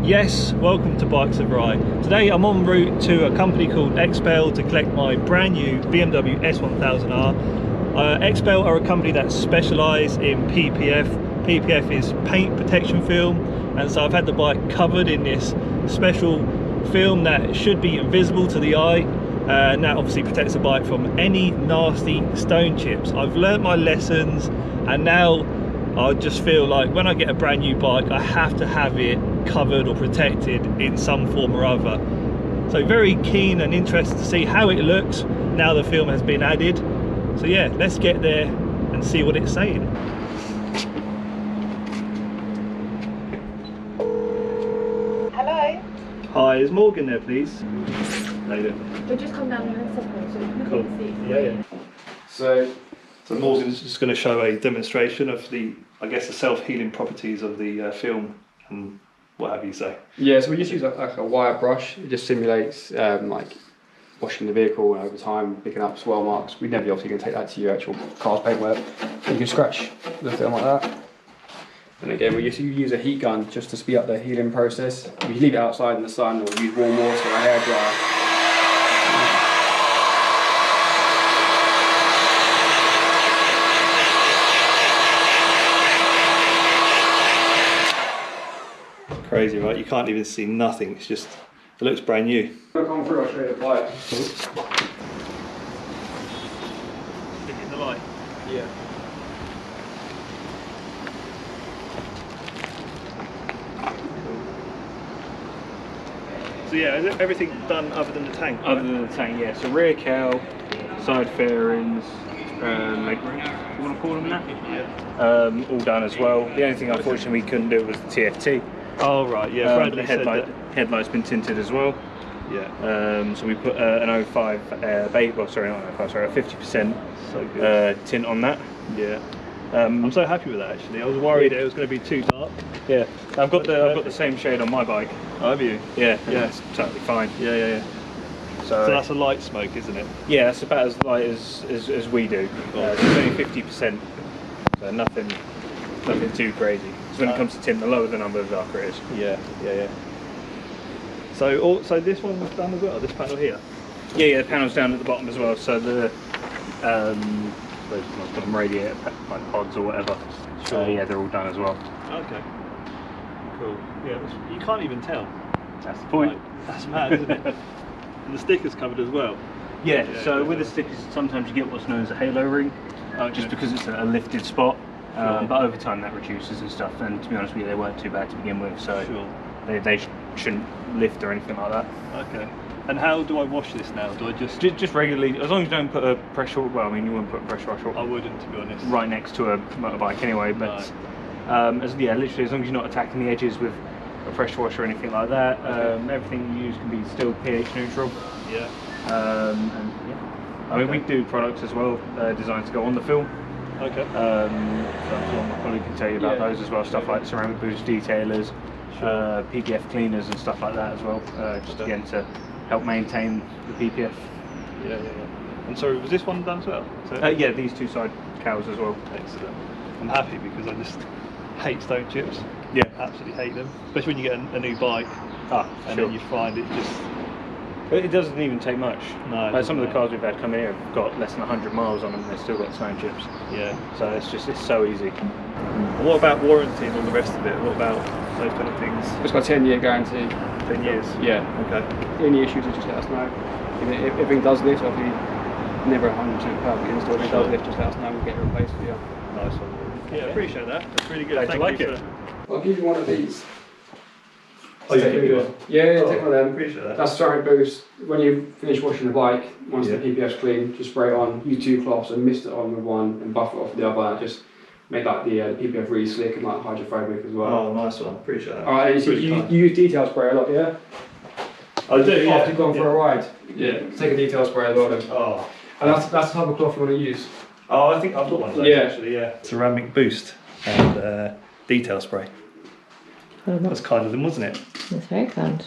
Yes, welcome to Bikes of Rye. Today I'm en route to a company called XPEL to collect my brand new BMW S1000R. XPEL are a company that specialise in PPF. PPF is paint protection film, and so I've had the bike covered in this special film that should be invisible to the eye, and that obviously protects the bike from any nasty stone chips. I've learnt my lessons, and now I just feel like when I get a brand new bike I have to have it covered or protected in some form or other. So very keen and interested to see how it looks now the film has been added. So yeah, let's get there and see what it's saying. Hello? Hi, is Morgan there please? How you doing? We'll just come down here in a second so we Cool. can see. Yeah. So Morgan's just going to show a demonstration of the, I guess, the self-healing properties of the film and what have you say. Yeah, so we just use like a wire brush. It just simulates like washing the vehicle and over time picking up swell marks. We never obviously going to take that to your actual car's paintwork. You can scratch the film like that. And again, we just use a heat gun just to speed up the healing process. We leave it outside in the sun or use warm water or a hairdryer. Crazy, right? You can't even see nothing. It's just, it looks brand new. I'll come through, I'll show you the bike. Stick it in the light. Yeah. So yeah, is everything done other than the tank? Other than the tank, yeah. So rear cowl, side fairings, leg roof, you want to call them that? Yeah. All done as well. The only thing unfortunately we couldn't do was the TFT. Oh right, yeah. The headlight's been tinted as well. Yeah. So we put an 05 a 50% So good. tint on that. Yeah. I'm so happy with that actually. I was worried it was going to be too dark. Yeah. I've got the same shade on my bike. Oh, have you? Yeah. Yeah. It's totally fine. Yeah. So that's a light smoke, isn't it? Yeah, that's about as light as we do. Cool. So it's only 50%. So nothing too crazy. So when it comes to tint, the lower the number, the darker it is. Yeah. So this one was done as well, this panel here? Yeah, the panel's down at the bottom as well. So the I suppose I've got them radiator like pods or whatever. Sure. Yeah, they're all done as well. Okay. Cool. Yeah, you can't even tell. That's the point. Like, that's mad, isn't it? And the sticker's covered as well. Yeah, so with the stickers, sometimes you get what's known as a halo ring, just because it's a lifted spot. Sure. But over time that reduces and stuff, and to be honest with you, they weren't too bad to begin with, so Sure. they shouldn't lift or anything like that. Okay. And how do I wash this now? Do I just regularly, as long as you don't put a pressure, well, I mean, you wouldn't put a pressure washer I wouldn't, to be honest. right next to a motorbike anyway, but literally as long as you're not attacking the edges with a pressure washer or anything like that, everything you use can be still pH neutral. Yeah. And yeah, I mean, we do products as well designed to go on the film. Okay. So I'm sure my colleague can tell you about those as well, stuff like ceramic boost detailers, PPF cleaners and stuff like that as well, just again to help maintain the PPF. Yeah. And so was this one done as well? So Yeah, these two side cowls as well. excellent. I'm happy because I just hate stone chips. Yeah. Absolutely hate them. Especially when you get a new bike and then you find it just... It doesn't even take much. No. Like some of the cars we've had come here have got less than 100 miles on them and they've still got stone chips. Yeah. So it's so easy. And what about warranty and all the rest of it? What about those kind of things? It's got a 10-year guarantee. 10 years? Yeah. Okay. Any issues, just let us know. If everything does lift, obviously never 100% perfect install. If it does lift, just let us know and we'll get it replaced for you. Nice one. Yeah, appreciate that. That's really good. Glad you like you it. I'll give you one of these. Oh, you give me one? Yeah, take one of them. Appreciate that. That's ceramic boost. When you finish washing the bike, once Yeah. the PPF's clean, just spray it on. Use two cloths and mist it on with one and buff it off with the other. Just make like the PPF really slick and like hydrophobic as well. Oh, nice one. Appreciate that. Alright, you use detail spray a lot, yeah? I do, yeah. After you've gone for a ride. Yeah, take a detail spray as well then. Oh. And that's the type of cloth you want to use. Oh, I think I've got one of those actually, yeah. Ceramic boost and detail spray. Oh, That was kind of them, wasn't it? that's very kind.